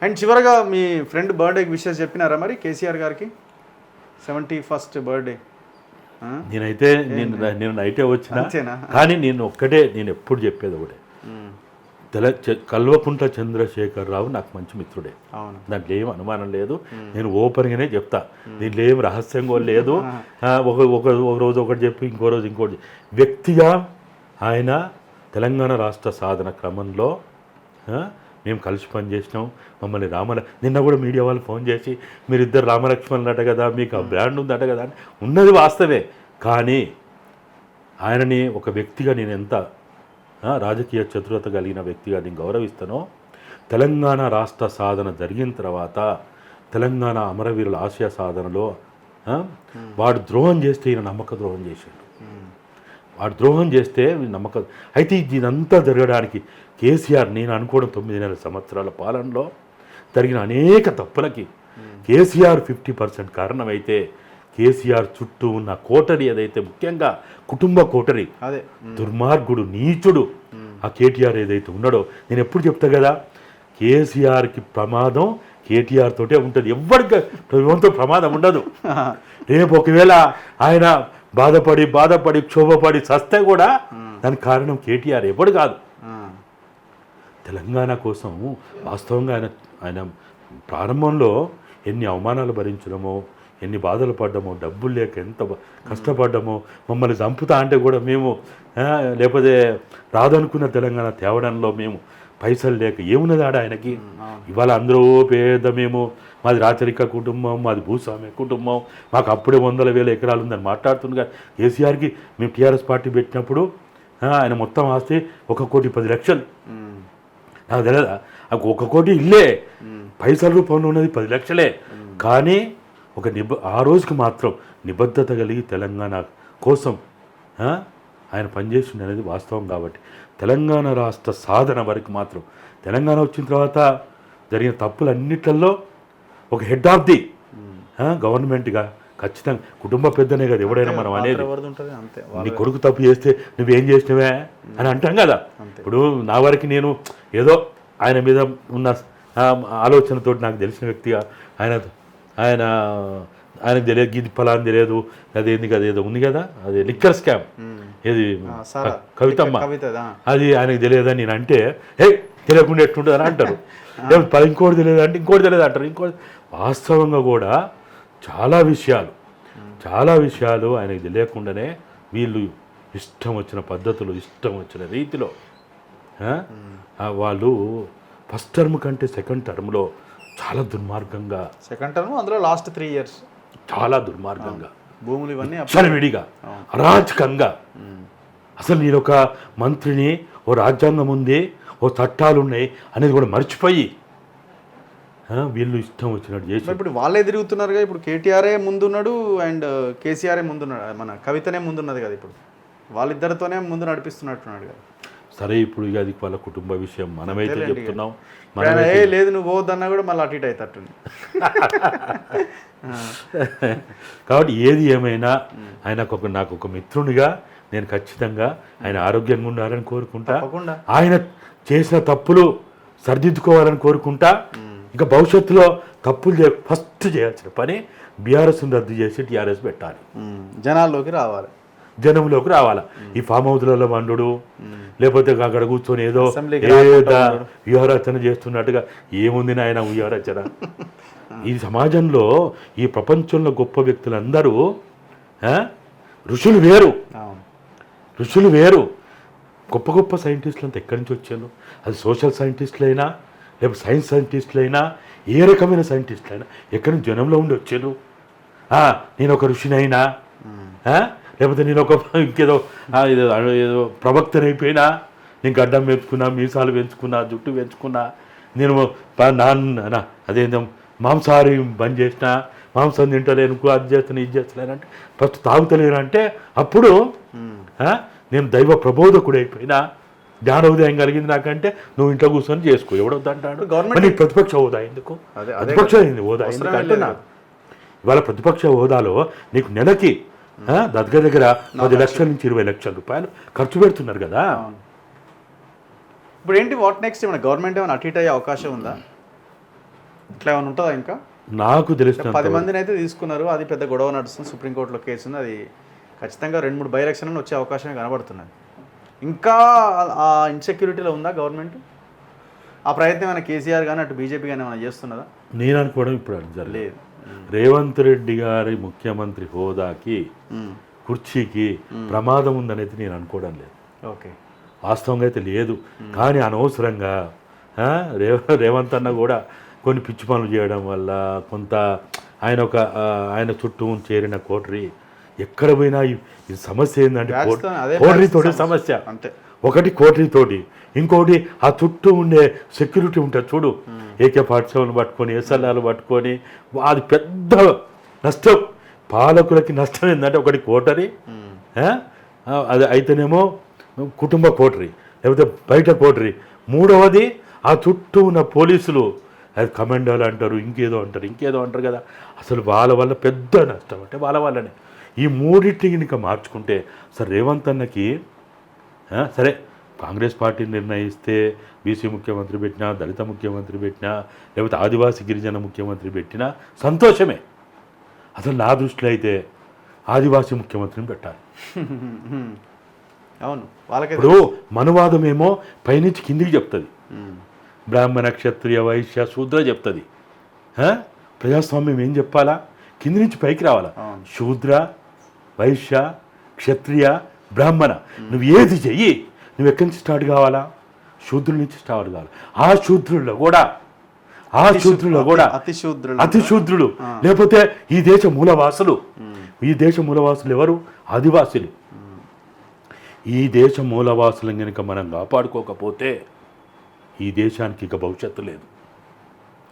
And చివరగా మీ friend బర్త్డేకి wishes చెప్పినారా మరి కేసీఆర్ గారికి 71st బర్త్డే? నేనైతే నేను నైటే వచ్చినా, అంతేనా? కానీ నేను ఎప్పుడు చెప్పేది ఒకటే, కల్వకుంట్ల చంద్రశేఖరరావు నాకు మంచి మిత్రుడే, దాంట్లో ఏం అనుమానం లేదు. నేను ఓపెన్గానే చెప్తా, దీంట్లో ఏం రహస్యంగా లేదు. ఒక రోజు ఒకటి చెప్పి ఇంకో రోజు ఇంకోటి. వ్యక్తిగా ఆయన తెలంగాణ రాష్ట్ర సాధన క్రమంలో మేము కలిసి పనిచేసినాం. మమ్మల్ని నిన్న కూడా మీడియా వాళ్ళు ఫోన్ చేసి మీరిద్దరు రామలక్ష్మణులట కదా, మీకు ఆ బ్రాండ్ ఉందట కదా అని. ఉన్నది వాస్తవే, కానీ ఆయనని ఒక వ్యక్తిగా నేను ఎంత రాజకీయ చతురత కలిగిన వ్యక్తిగా నేను గౌరవిస్తానో, తెలంగాణ రాష్ట్ర సాధన జరిగిన తర్వాత తెలంగాణ అమరవీరుల ఆశయ సాధనలో వాడు ద్రోహం చేస్తే ఈయన నమ్మక ద్రోహం చేశాడు. వాడు ద్రోహం చేస్తే నమ్మకం. అయితే ఇదంతా జరగడానికి కేసీఆర్, నేను అనుకోవడం 9 సంవత్సరాల పాలనలో జరిగిన అనేక తప్పులకి కేసీఆర్ 50% కారణమైతే, కేసీఆర్ చుట్టూ ఉన్న కోటరి ఏదైతే, ముఖ్యంగా కుటుంబ కోటరి, అదే దుర్మార్గుడు, నీచుడు ఆ కేటీఆర్ ఏదైతే ఉన్నాడో, నేను ఎప్పుడు చెప్తా కదా, కేసీఆర్కి ప్రమాదం కేటీఆర్ తోటే ఉంటుంది. ఎవరికి ప్రమాదం ఉండదు. రేపు ఒకవేళ ఆయన బాధపడి క్షోభపడి చస్తే కూడా దానికి కారణం కేటీఆర్ ఎప్పుడు కాదు. తెలంగాణ కోసం వాస్తవంగా ఆయన ప్రారంభంలో ఎన్ని అవమానాలు భరించడమో, ఎన్ని బాధలు పడ్డామో, డబ్బులు లేక ఎంత కష్టపడ్డామో, మమ్మల్ని చంపుతా అంటే కూడా మేము, లేకపోతే రాదనుకున్న తెలంగాణ తేవడంలో మేము పైసలు లేక ఏమున్నది ఆడ ఆయనకి. ఇవాళ అందరూ మేము మాది రాచరిక కుటుంబం, మాది భూస్వామ్య కుటుంబం, మాకు అప్పుడే 100,000 ఎకరాలు ఉందని మాట్లాడుతుండగా, కేసీఆర్కి మేము టీఆర్ఎస్ పార్టీ పెట్టినప్పుడు ఆయన మొత్తం ఆస్తి 1,10,00,000. నాకు తెలియదా, 1 కోటి ఇల్లే, పైసల రూపంలో ఉన్నది 10 లక్షలే. కానీ ఆ రోజుకి మాత్రం నిబద్ధత కలిగి తెలంగాణ కోసం ఆయన పనిచేస్తుంది అనేది వాస్తవం. కాబట్టి తెలంగాణ రాష్ట్ర సాధన వరకు మాత్రం, తెలంగాణ వచ్చిన తర్వాత జరిగిన తప్పులన్నిట్లలో ఒక హెడ్ ఆఫ్ ది గవర్నమెంట్గా ఖచ్చితంగా కుటుంబ పెద్దనే కదా ఎవడైనా మనం అనేది. నీ కొడుకు తప్పు చేస్తే నువ్వేం చేసినవే అని అంటాం కదా. ఇప్పుడు నా వరకు నేను ఏదో ఆయన మీద ఉన్న ఆలోచనతో నాకు తెలిసిన వ్యక్తిగా ఆయనకు తెలియదు, గీది ఫలాన్ని తెలియదు, అదేదో ఉంది కదా, అది లిక్కర్ స్కామ్, ఏది కవితమ్మ, అది ఆయనకు తెలియదని నేను అంటే, తెలియకుండా ఎట్లుంటుంది అని అంటారు. ఇంకోటి తెలియదు అంటే ఇంకోటి తెలియదు అంటారు. ఇంకోటి వాస్తవంగా కూడా చాలా విషయాలు ఆయనకు తెలియకుండానే వీళ్ళు ఇష్టం వచ్చిన పద్ధతులు, ఇష్టం వచ్చిన రీతిలో వాళ్ళు ఫస్ట్ టర్మ్ కంటే సెకండ్ టర్మ్లో చాలా దుర్మార్గంగా, సెకండ్ టర్మ్ అందులో లాస్ట్ 3 years చాలా దుర్మార్గంగా, భూములు ఇవన్నీ విడిగా అరాచకంగా, అసలు నేను ఒక మంత్రిని, ఓ రాజ్యాంగం ఉంది, ఓ చట్టాలు ఉన్నాయి అనేది కూడా మర్చిపోయి వీళ్ళు ఇష్టం వచ్చినట్టు చేసి. ఇప్పుడు వాళ్ళే తిరుగుతున్నారుగా. ఇప్పుడు కేటీఆరే ముందున్నాడు అండ్ కేసీఆరే ముందున్నాడు, మన కవితనే ముందున్నది కదా. ఇప్పుడు వాళ్ళిద్దరితోనే ముందు నడిపిస్తున్నట్టున్నాడు కదా. సరే, ఇప్పుడు ఇక అది వాళ్ళ కుటుంబ విషయం, మనమైతే చెప్తున్నాం. లేదు నువ్వు పోవద్దన్నా కూడా మళ్ళీ అటు ఇటు అవుతట్టుంది. కాబట్టి ఏది ఏమైనా నాకు ఒక మిత్రునిగా నేను ఖచ్చితంగా ఆయన ఆరోగ్యంగా ఉండాలని కోరుకుంటా. ఆయన చేసిన తప్పులు సరిదిద్దుకోవాలని కోరుకుంటా. ఇంకా భవిష్యత్తులో తప్పులు ఫస్ట్ చేయాల్సిన పని బీఆర్ఎస్ని రద్దు చేసి టీఆర్ఎస్ పెట్టాలి, జనంలోకి రావాలా. ఈ ఫామ్ హౌస్లలో వండు, లేకపోతే అక్కడ కూర్చొని ఏదో వ్యూహరచన చేస్తున్నట్టుగా ఏముంది నాయన వ్యూహరచన. ఈ సమాజంలో, ఈ ప్రపంచంలో గొప్ప వ్యక్తులందరూ ఋషులు వేరు. గొప్ప సైంటిస్టులు అంతా ఎక్కడి నుంచి వచ్చారు? అది సోషల్ సైంటిస్టులు అయినా, లేకపోతే సైన్స్ సైంటిస్టులు అయినా, ఏ రకమైన సైంటిస్టులు అయినా ఎక్కడి నుంచి జనంలో ఉండి వచ్చారు. నేను ఒక ఋషినైనా, లేకపోతే నేను ఒక ఇంకేదో ఏదో ప్రవక్తనైపోయినా, నేను గడ్డం పెంచుకున్నా, మీసాలు పెంచుకున్నా, జుట్టు పెంచుకున్నా, నేను అదేందో మాంసాహారి బంద్ చేసిన, మాంసం తింటలేను, అది చేస్తాను, ఇది చేస్తలేను అంటే, ఫస్ట్ తాగుతలేను అంటే అప్పుడు నేను దైవ ప్రబోధకుడు అయిపోయినా, జ్ఞానోదయం కలిగింది నాకంటే నువ్వు ఇంట్లో కూర్చొని చేసుకో, ఎవడొద్దంటాడు. గవర్నమెంట్ ప్రతిపక్ష హోదా ఎందుకు? ప్రతిపక్ష హోదా ఎందుకు అంటున్నా? ఇవాళ ప్రతిపక్ష హోదాలో నీకు నెలకి దగ్గర 10 లక్షల నుంచి 20 లక్షల రూపాయలు ఖర్చు పెడుతున్నారు కదా. ఇప్పుడు ఏంటి వాట్ నెక్స్ట్? ఏమైనా గవర్నమెంట్ ఏమైనా అటు ఇటు అయ్యే అవకాశం ఉందా? ఇట్లా ఏమైనా ఉంటుందా ఇంకా? నాకు తెలిసిన 10 మందిని అయితే తీసుకున్నారు, అది పెద్ద గొడవ నడుస్తుంది, సుప్రీంకోర్టులో కేసు ఉంది, అది ఖచ్చితంగా 2-3 బై ఎలక్షన్ వచ్చే అవకాశమే కనబడుతున్నది. ఇంకా ఆ ఇన్సెక్యూరిటీలో ఉందా గవర్నమెంట్? ఆ ప్రయత్నం ఏమైనా కేసీఆర్ కానీ అటు బీజేపీ కానీ ఏమైనా చేస్తున్నదా? నేను అనుకోవడం ఇప్పుడు జరగలేదు. లేదు. రేవంత్ రెడ్డి గారి ముఖ్యమంత్రి హోదాకి కుర్చీకి ప్రమాదం ఉందనేది నేను అనుకోవడం లేదు. ఓకే, వాస్తవంగా అయితే లేదు. కానీ అనవసరంగా రేవంత్ అన్న కూడా కొన్ని పిచ్చి పనులు చేయడం వల్ల కొంత ఆయన చుట్టూ చేరిన కోటరీ ఎక్కడ పోయినా ఈ సమస్య ఏంటంటే కోటరీతోటి సమస్య. అంతే, ఒకటి కోటరీతోటి, ఇంకోటి ఆ చుట్టూ ఉండే సెక్యూరిటీ ఉంటుంది చూడు, AK-47 పట్టుకొని SLRలు పట్టుకొని, అది పెద్ద నష్టం. పాలకులకి నష్టం ఏంటంటే ఒకటి కోటరీ, అది అయితేనేమో కుటుంబ కోటరీ, లేకపోతే బయట కోటరీ, మూడవది ఆ చుట్టూ ఉన్న పోలీసులు, అది కమాండోలు అంటారు, ఇంకేదో అంటారు కదా. అసలు వాళ్ళ వల్ల పెద్ద నష్టం అంటే వాళ్ళ వల్లనే. ఈ మూడింటిని ఇంకా మార్చుకుంటే సరే రేవంత్ అన్నకి సరే కాంగ్రెస్ పార్టీ నిర్ణయిస్తే బీసీ ముఖ్యమంత్రి పెట్టినా, దళిత ముఖ్యమంత్రి పెట్టినా, లేకపోతే ఆదివాసీ గిరిజన ముఖ్యమంత్రి పెట్టినా సంతోషమే. అసలు నా దృష్టిలో అయితే ఆదివాసీ ముఖ్యమంత్రిని పెట్టాలి. అవును, వాళ్ళకి ఇప్పుడు మనువాదం ఏమో పైనుంచి కిందికి చెప్తుంది, బ్రాహ్మణ క్షత్రియ వైశ్య శూద్ర చెప్తుంది. ప్రజాస్వామ్యం ఏం చెప్పాలా? కింది నుంచి పైకి రావాలా. శూద్ర వైశ్య క్షత్రియ బ్రాహ్మణ, నువ్వు ఏది చెయ్యి, నువ్వు ఎక్కడి నుంచి స్టార్ట్ కావాలా? శూద్రుల నుంచి స్టార్ట్ కావాలి. ఆ శూద్రుల్లో కూడా అతి శూద్రులు, లేకపోతే ఈ దేశ మూలవాసులు ఎవరు? ఆదివాసులు. ఈ దేశ మూలవాసులను కనుక మనం కాపాడుకోకపోతే ఈ దేశానికి ఇక భవిష్యత్తు లేదు.